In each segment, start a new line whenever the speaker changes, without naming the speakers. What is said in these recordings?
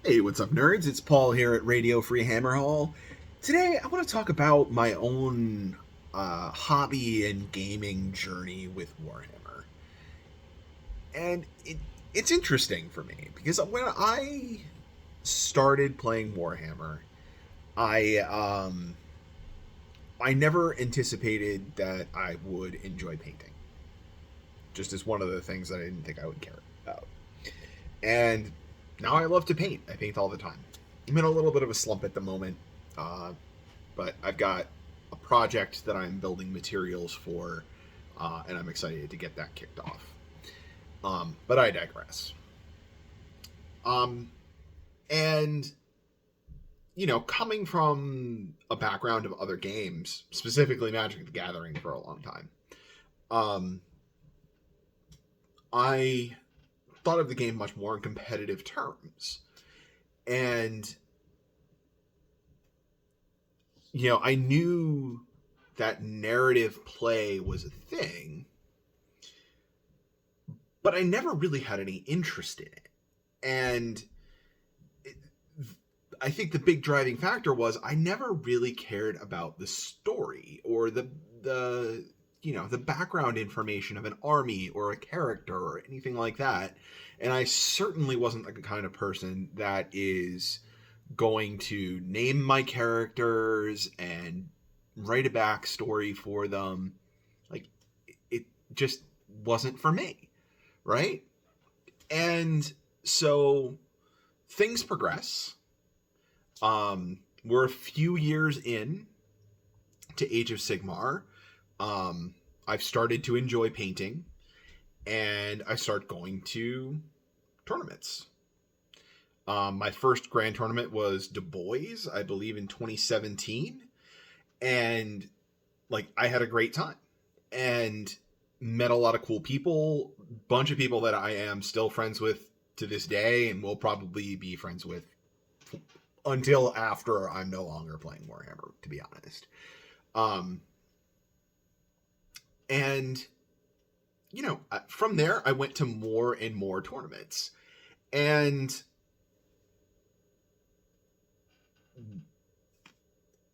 Hey, what's up, nerds? It's Paul here at Radio Free Hammerhall. Today, I want to talk about my own hobby and gaming journey with Warhammer. And it's interesting for me because when I started playing Warhammer, I I never anticipated that I would enjoy painting. Just as one of the things that I didn't think I would care about. And now I love to paint. I paint all the time. I'm in a little bit of a slump at the moment, uh, but I've got a project that I'm building materials for, and I'm excited to get that kicked off. But I digress. Um, and coming from a background of other games, specifically Magic the Gathering, for a long time, um, I thought of the game much more in competitive terms, and I knew that narrative play was a thing, but I never really had any interest in it. And it, I think the big driving factor was I never really cared about the story or the background information of an army or a character or anything like that. And I certainly wasn't the kind of person that is going to name my characters and write a backstory for them. Like, it just wasn't for me, right? And so things progress. We're a few years in to Age of Sigmar. I've started to enjoy painting, and I start going to tournaments. My first grand tournament was Du Bois, I believe, in 2017, and I had a great time and met a lot of cool people, bunch of people that I am still friends with to this day, and will probably be friends with until after I'm no longer playing Warhammer, to be honest. Um, and from there, I went to more and more tournaments, and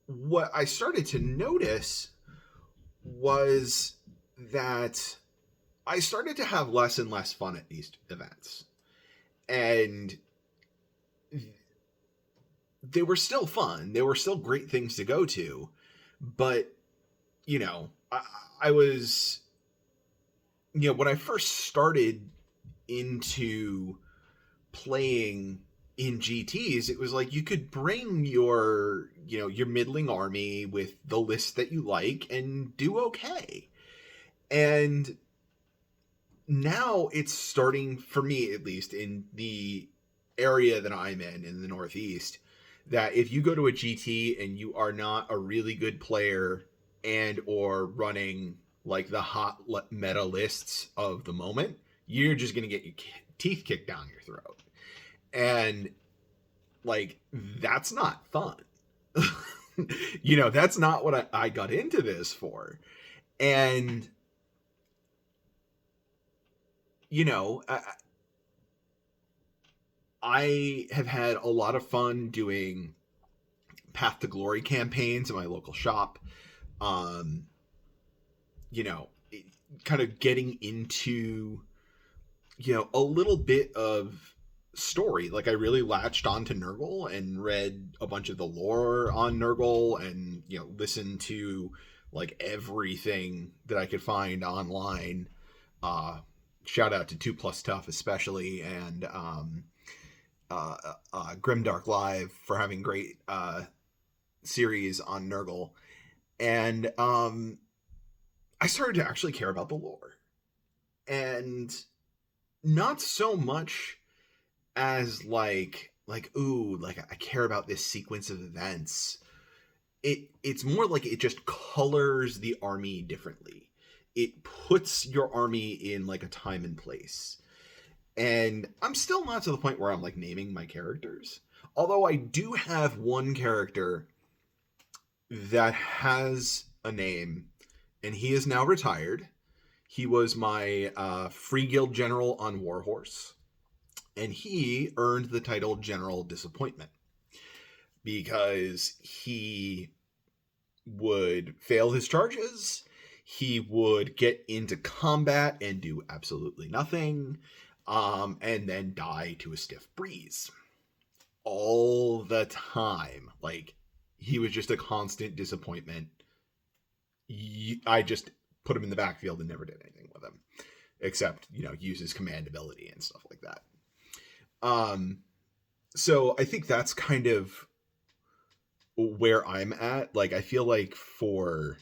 what I started to notice was that I started to have less and less fun at these events. And they were still fun. They were still great things to go to. But, I was, when I first started into playing in GTs, it was like you could bring your middling army with the list that you like and do okay. And now it's starting, for me at least, in the area that I'm in the Northeast, that if you go to a GT and you are not a really good player and or running like the hot meta lists of the moment, you're just going to get your teeth kicked down your throat. And that's not fun. That's not what I got into this for. And I have had a lot of fun doing Path to Glory campaigns in my local shop. Um, you know, kind of getting into, a little bit of story. Like, I really latched onto Nurgle and read a bunch of the lore on Nurgle and, listened to everything that I could find online. Uh, Shout out to 2 Plus Tough especially, and Grimdark Live for having great series on Nurgle. And I started to actually care about the lore. And not so much as ooh, I care about this sequence of events. It's more like it just colors the army differently. It puts your army in a time and place. And I'm still not to the point where I'm naming my characters. Although I do have one character that has a name, and he is now retired. He was my free guild general on Warhorse. And he earned the title General Disappointment because he would fail his charges. He would get into combat and do absolutely nothing, and then die to a stiff breeze all the time. Like, he was just a constant disappointment. I just put him in the backfield and never did anything with him, except, use his command ability and stuff like that. So I think that's kind of where I'm at. Like, I feel like for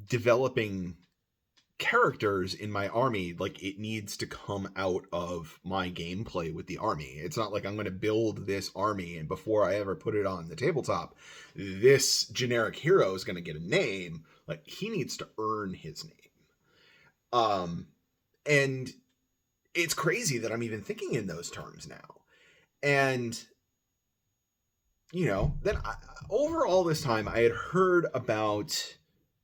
developing characters in my army, like, it needs to come out of my gameplay with the army. It's not like I'm going to build this army and before I ever put it on the tabletop, this generic hero is going to get a name. Like, he needs to earn his name. And it's crazy that I'm even thinking in those terms now. And then over all this time, I had heard about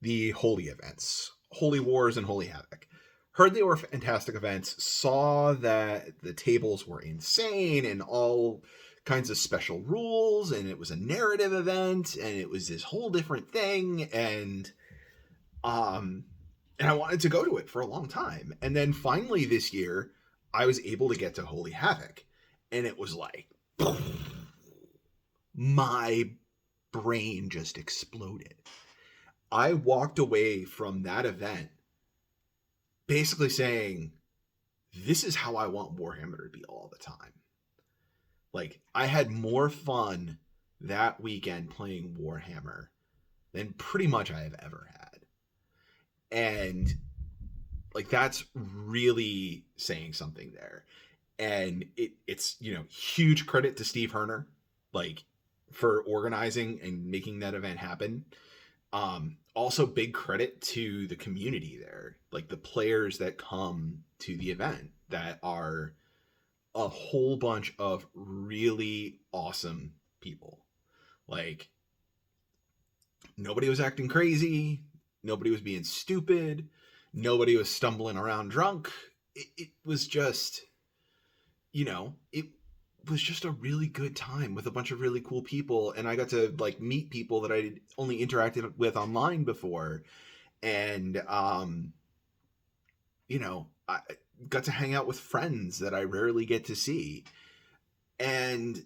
the Holy events, Holy Wars and Holy Havoc. Heard they were fantastic events, saw that the tables were insane and all kinds of special rules, and it was a narrative event, and it was this whole different thing, and I wanted to go to it for a long time. And then finally this year, I was able to get to Holy Havoc, and it was like, my brain just exploded. I walked away from that event basically saying, this is how I want Warhammer to be all the time. Like, I had more fun that weekend playing Warhammer than pretty much I have ever had. And like, that's really saying something there. And it's, huge credit to Steve Herner, like, for organizing and making that event happen. Also big credit to the community there, like the players that come to the event that are a whole bunch of really awesome people. Like, nobody was acting crazy. Nobody was being stupid. Nobody was stumbling around drunk. It was just, it was just a really good time with a bunch of really cool people. And I got to like meet people that I only interacted with online before. And, I got to hang out with friends that I rarely get to see. And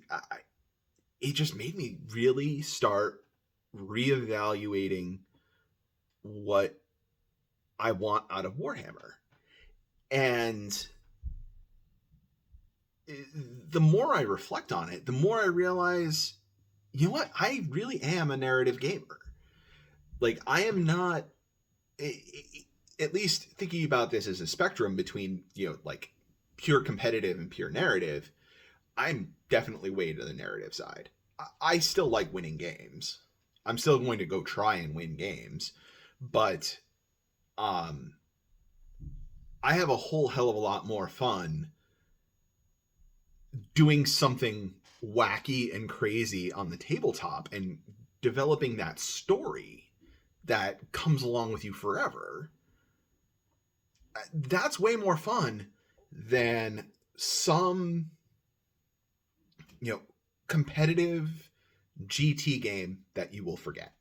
it just made me really start reevaluating what I want out of Warhammer. And the more I reflect on it, the more I realize, you know what? I really am a narrative gamer. Like, I am not, at least thinking about this as a spectrum between, like pure competitive and pure narrative, I'm definitely way to the narrative side. I still like winning games. I'm still going to go try and win games, but I have a whole hell of a lot more fun doing something wacky and crazy on the tabletop and developing that story that comes along with you forever. That's way more fun than some, competitive GT game that you will forget.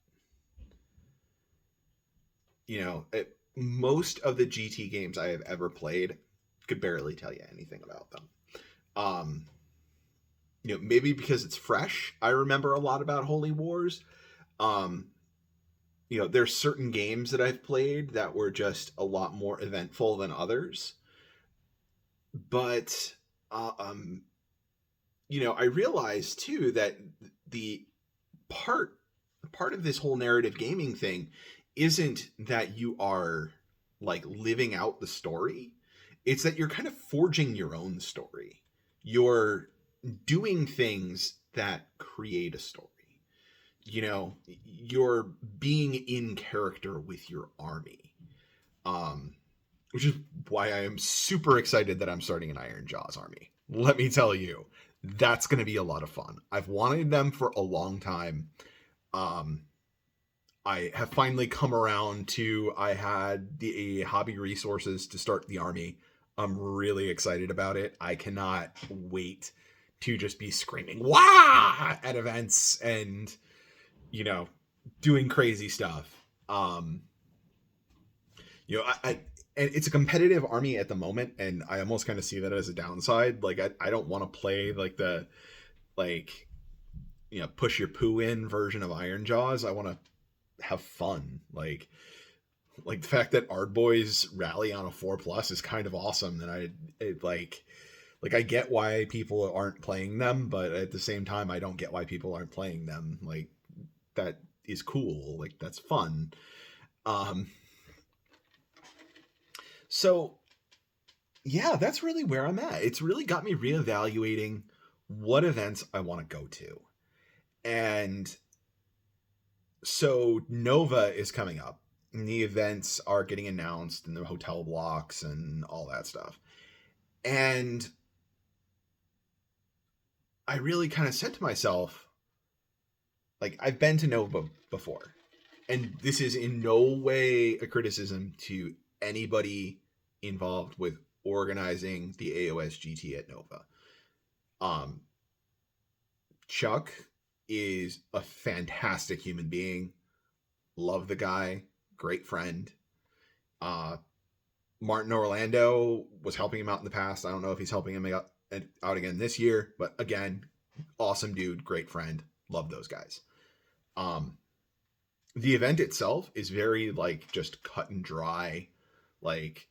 Most of the GT games I have ever played, could barely tell you anything about them. Maybe because it's fresh, I remember a lot about Holy Wars. There's certain games that I've played that were just a lot more eventful than others. But, I realized too that the part of this whole narrative gaming thing isn't that you are like living out the story. It's that you're kind of forging your own story. You're doing things that create a story. You're being in character with your army. Which is why I am super excited that I'm starting an Ironjawz army. Let me tell you, that's going to be a lot of fun. I've wanted them for a long time. I have finally come around to, I had the hobby resources to start the army. I'm really excited about it. I cannot wait to just be screaming "Wah!" at events and, you know, doing crazy stuff. You know, I and it's a competitive army at the moment, and I almost kind of see that as a downside. Like I don't want to play like the like push your poo in version of Iron Jaws. I want to have fun. Like the fact that Ard Boys rally on a 4+ is kind of awesome. And like I get why people aren't playing them, but at the same time, I don't get why people aren't playing them. Like that is cool. Like that's fun. Um, so yeah, that's really where I'm at. It's really got me reevaluating what events I want to go to. And so Nova is coming up. And the events are getting announced and the hotel blocks and all that stuff. And I really kind of said to myself, like, I've been to Nova before. And this is in no way a criticism to anybody involved with organizing the AOS GT at Nova. Chuck is a fantastic human being. Love the guy, great friend. Martin Orlando was helping him out in the past. I don't know if he's helping him out again this year, but again, awesome dude, great friend. Love those guys. The event itself is very like just cut and dry. Like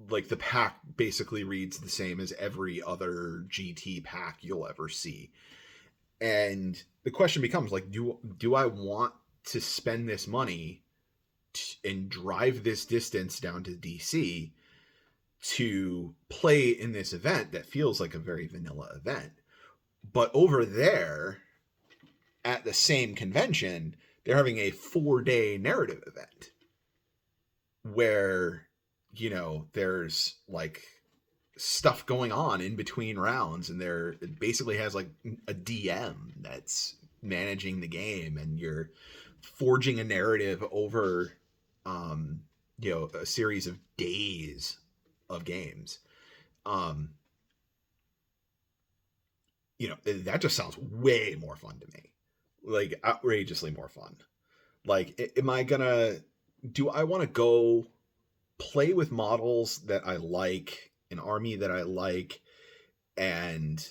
the pack basically reads the same as every other GT pack you'll ever see. And the question becomes like, do I want to spend this money and drive this distance down to DC to play in this event that feels like a very vanilla event? But over there at the same convention, they're having a 4-day narrative event where, there's like stuff going on in between rounds, and it basically has like a DM that's managing the game, and you're forging a narrative over a series of days of games. That just sounds way more fun to me. Like outrageously more fun. Like do I want to go play with models that I like, an army that I like, and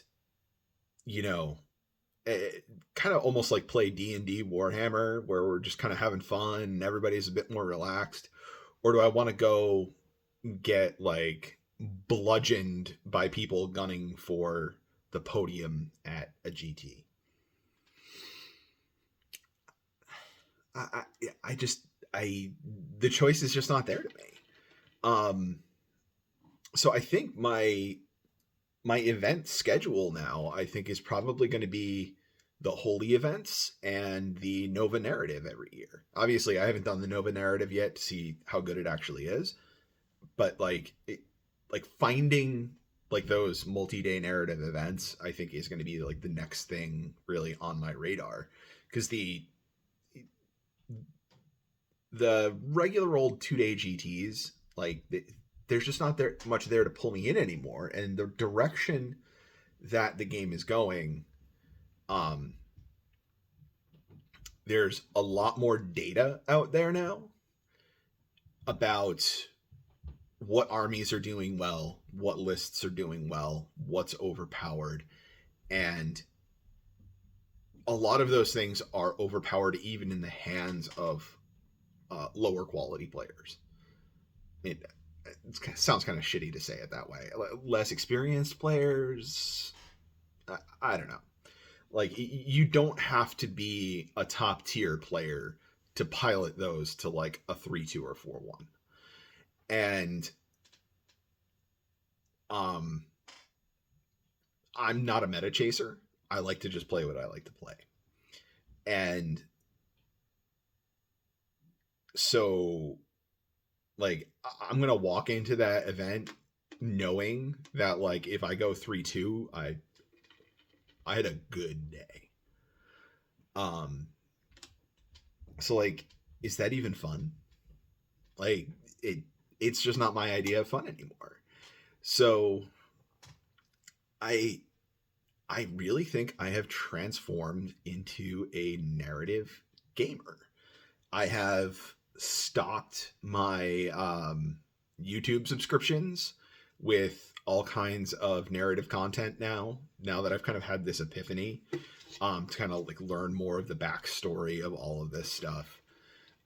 kind of almost like play D&D Warhammer where we're just kind of having fun and everybody's a bit more relaxed? Or do I want to go get like bludgeoned by people gunning for the podium at a GT? I just the choice is just not there to me. So I think my event schedule now, I think, is probably going to be the Holy events and the Nova narrative every year. Obviously, I haven't done the Nova narrative yet to see how good it actually is, but like finding like those multi-day narrative events, I think is going to be like the next thing really on my radar, because the regular old 2-day GTs, like there's just not much there to pull me in anymore, and the direction that the game is going, there's a lot more data out there now about what armies are doing well, what lists are doing well, what's overpowered, and a lot of those things are overpowered even in the hands of lower quality players. It sounds kind of shitty to say it that way. Less experienced players, I don't know. Like, you don't have to be a top tier player to pilot those to like a 3-2 or 4-1. And I'm not a meta chaser. I like to just play what I like to play. And so like I'm going to walk into that event knowing that like if I go 3-2, I had a good day. So like, is that even fun? Like it's just not my idea of fun anymore. So I I really think I have transformed into a narrative gamer. I have stocked my YouTube subscriptions with all kinds of narrative content now. Now that I've kind of had this epiphany, to kind of like learn more of the backstory of all of this stuff,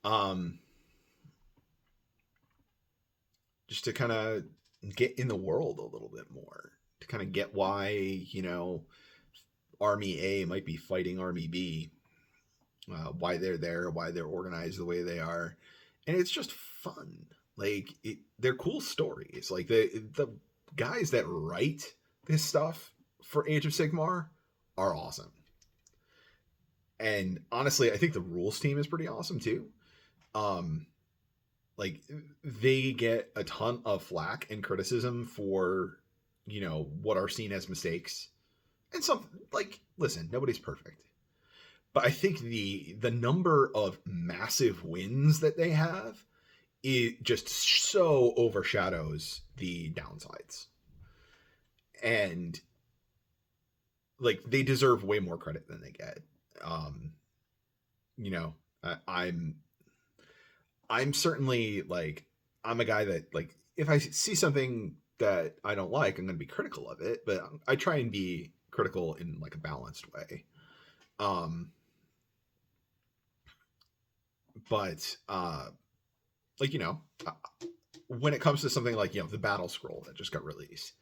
um, just to kind of get in the world a little bit more, to kind of get why Army A might be fighting Army B, why they're there, why they're organized the way they are, and it's just fun. Like they're cool stories. Like the guys that write this stuff for Age of Sigmar are awesome. And honestly, I think the rules team is pretty awesome too. Um, like they get a ton of flack and criticism for what are seen as mistakes, and some like listen, nobody's perfect, but I think the number of massive wins that they have, it just so overshadows the downsides, and like they deserve way more credit than they get. um you know I'm certainly like, I'm a guy that, like, if I see something that I don't like, I'm going to be critical of it, but I try and be critical in like a balanced way. um but like when it comes to something like the battle scroll that just got released,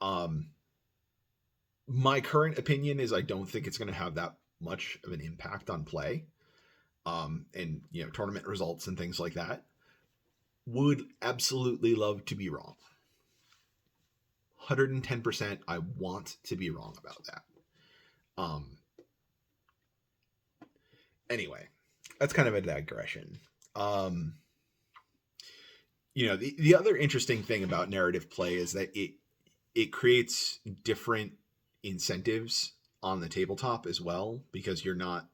um my current opinion is I don't think it's going to have that much of an impact on play, and tournament results and things like that. Would absolutely love to be wrong. 110%, I want to be wrong about that. um Anyway, that's kind of a digression. um the other interesting thing about narrative play is that it creates different incentives on the tabletop as well, because you're not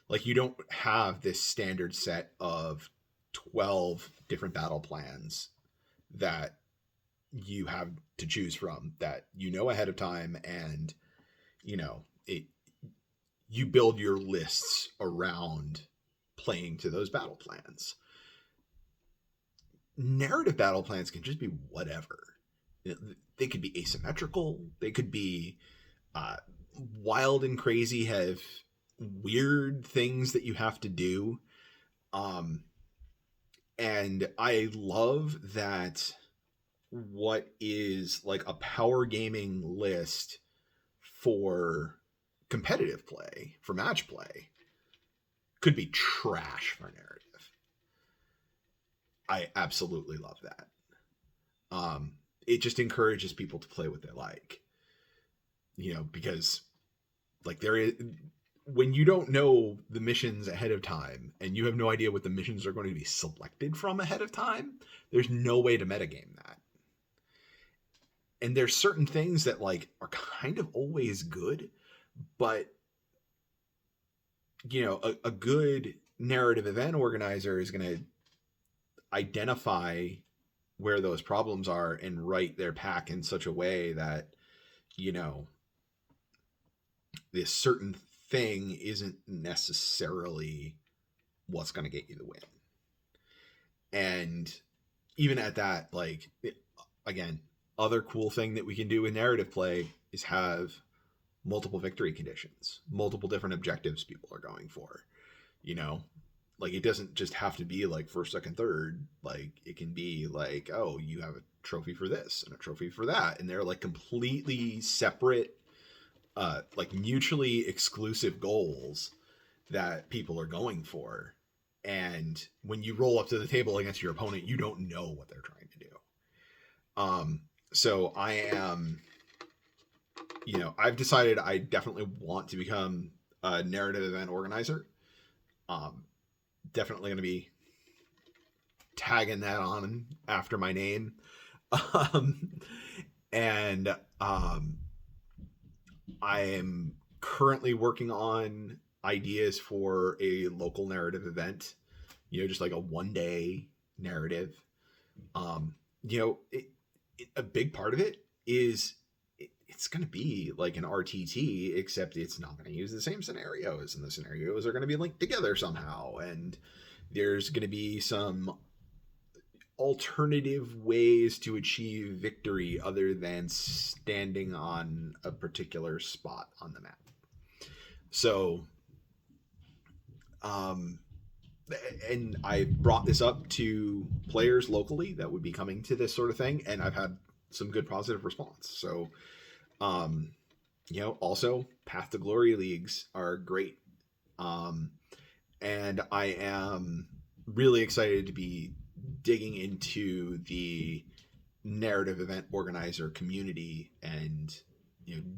like, you don't have this standard set of 12 different battle plans that you have to choose from, that ahead of time, and it you build your lists around playing to those battle plans. Narrative battle plans can just be whatever. They could be asymmetrical, they could be uh, wild and crazy, have weird things that you have to do. um and I love that what is like a power gaming list for competitive play, for match play, could be trash for narrative. I absolutely love that. It just encourages people to play what they like, because like there is, when you don't know the missions ahead of time and you have no idea what the missions are going to be selected from ahead of time, there's no way to metagame that. And there's certain things that like are kind of always good, but a good narrative event organizer is going to identify where those problems are and write their pack in such a way that you know this certain thing isn't necessarily what's going to get you the win. And even at that, like, again, other cool thing that we can do in narrative play is have multiple victory conditions, multiple different objectives people are going for. Like, it doesn't just have to be like first, second, third. Like, it can be like, oh, you have a trophy for this and a trophy for that, and they're like completely separate, like mutually exclusive goals that people are going for. And when you roll up to the table against your opponent, you don't know what they're trying to do. So I am, I've decided I definitely want to become a narrative event organizer. Definitely going to be tagging that on after my name. Um, and I am currently working on ideas for a local narrative event, just like a 1-day narrative. Um, it, a big part of it is it's going to be like an RTT, except it's not going to use the same scenarios, and the scenarios are going to be linked together somehow, and there's going to be some alternative ways to achieve victory other than standing on a particular spot on the map. So, and I brought this up to players locally that would be coming to this sort of thing, and I've had some good positive response. So, also Path to Glory leagues are great. And I am really excited to be digging into the narrative event organizer community and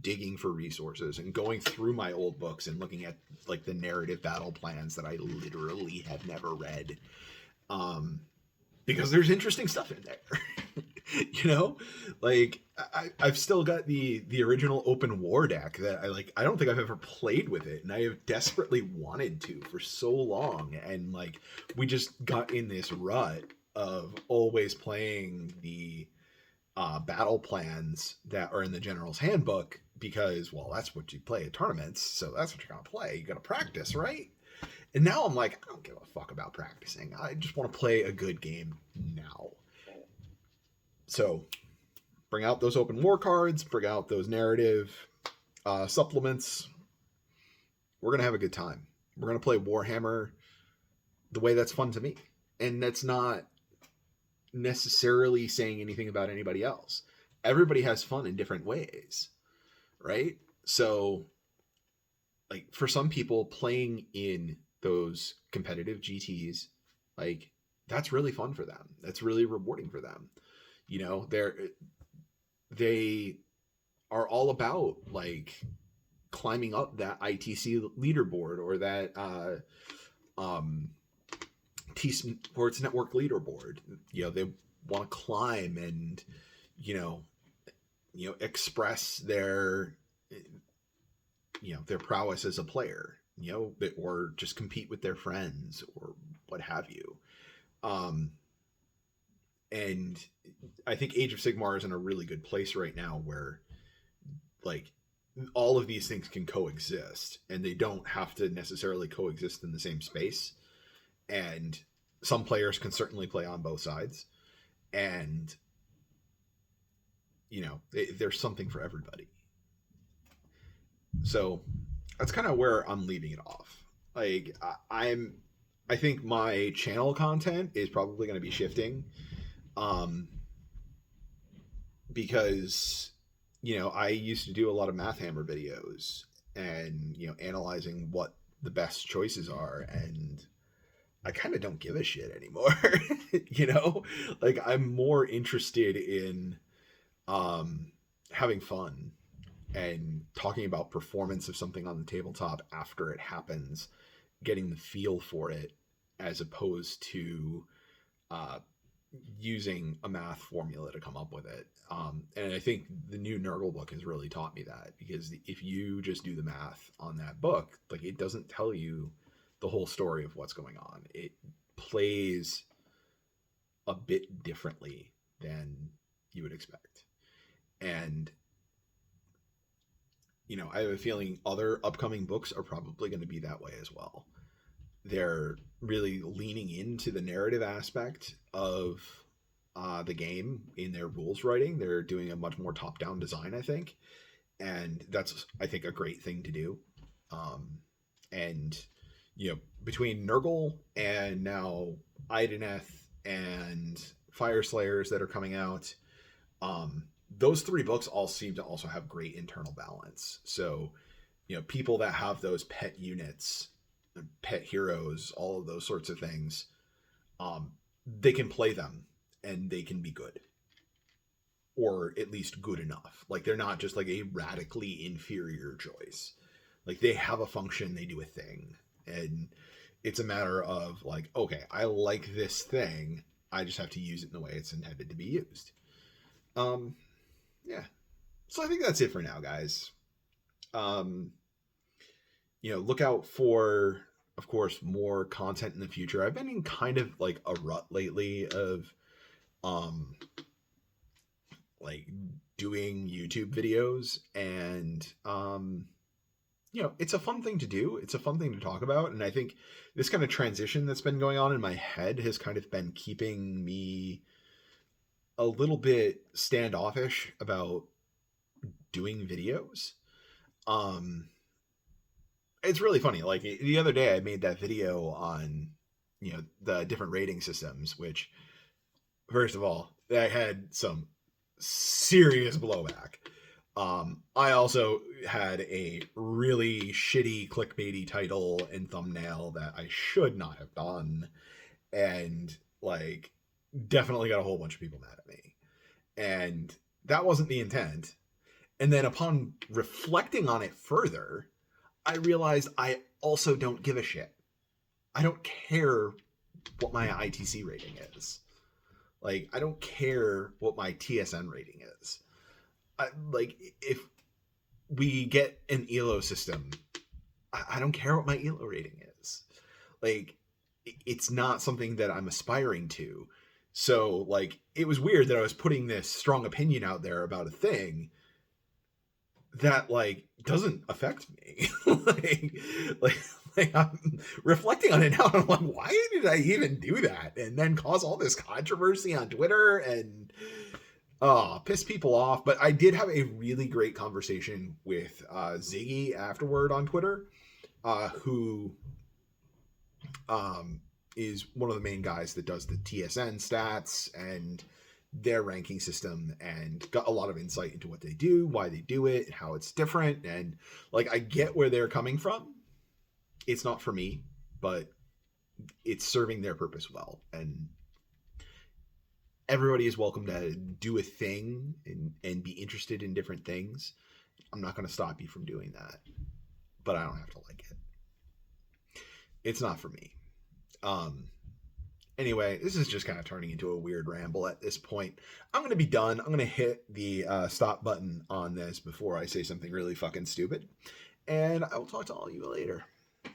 digging for resources and going through my old books and looking at like the narrative battle plans that I literally have never read, because there's interesting stuff in there. Like I've still got the original Open War deck that I don't think I've ever played with it, and I have desperately wanted to for so long, and like we just got in this rut of always playing the battle plans that are in the General's Handbook because, well, that's what you play at tournaments, so that's what you're gonna play. You gotta practice, right? And now I'm like, I don't give a fuck about practicing. I just want to play a good game now. So bring out those Open War cards, bring out those narrative supplements. We're gonna have a good time. We're gonna play Warhammer the way that's fun to me, and that's not necessarily saying anything about anybody else. Everybody has fun in different ways, right? So like for some people, playing in those competitive GTs, like that's really fun for them. That's really rewarding for them. They are all about like climbing up that ITC leaderboard or that T Sports Network leaderboard. They want to climb and express their their prowess as a player, or just compete with their friends or what have you. And I think Age of Sigmar is in a really good place right now where like all of these things can coexist, and they don't have to necessarily coexist in the same space. And some players can certainly play on both sides, and there's something for everybody. So that's kind of where I'm leaving it off. Like I think my channel content is probably going to be shifting, because I used to do a lot of Math Hammer videos and analyzing what the best choices are, and I kind of don't give a shit anymore. Like I'm more interested in having fun and talking about performance of something on the tabletop after it happens, getting the feel for it, as opposed to using a math formula to come up with it. And I think the new Nurgle book has really taught me that, because if you just do the math on that book, like it doesn't tell you the whole story of what's going on. It plays a bit differently than you would expect. And I have a feeling other upcoming books are probably going to be that way as well. They're really leaning into the narrative aspect of the game in their rules writing. They're doing a much more top-down design, I think. And that's, I think, a great thing to do. And between Nurgle and now Idoneth and Fire Slayers that are coming out, those three books all seem to also have great internal balance. So, people that have those pet units, pet heroes, all of those sorts of things, they can play them and they can be good, or at least good enough. Like they're not just like a radically inferior choice. Like they have a function, they do a thing, and it's a matter of like, okay, I like this thing, I just have to use it in the way it's intended to be used. Yeah. So I think that's it for now, guys. Look out for, of course, more content in the future. I've been in kind of like a rut lately of like doing YouTube videos, and it's a fun thing to do. It's a fun thing to talk about, and I think this kind of transition that's been going on in my head has kind of been keeping me a little bit standoffish about doing videos. Um it's really funny. Like the other day I made that video on the different rating systems, which first of all, I had some serious blowback. I also had a really shitty clickbaity title and thumbnail that I should not have done, and like definitely got a whole bunch of people mad at me. And that wasn't the intent. And then upon reflecting on it further, I realized I also don't give a shit. I don't care what my ITC rating is. Like, I don't care what my TSN rating is. Like, if we get an ELO system, I don't care what my ELO rating is. Like, it's not something that I'm aspiring to. So, like, it was weird that I was putting this strong opinion out there about a thing that, like, doesn't affect me. like I'm reflecting on it now, and I'm like, why did I even do that? And then cause all this controversy on Twitter and piss people off. But I did have a really great conversation with Ziggy afterward on Twitter, who is one of the main guys that does the TSN stats and their ranking system, and got a lot of insight into what they do, why they do it, how it's different. And like, I get where they're coming from. It's not for me, but it's serving their purpose well. And everybody is welcome to do a thing and be interested in different things. I'm not going to stop you from doing that, but I don't have to like it. It's not for me. Anyway, this is just kind of turning into a weird ramble at this point. I'm going to be done. I'm going to hit the stop button on this before I say something really fucking stupid. And I will talk to all of you later.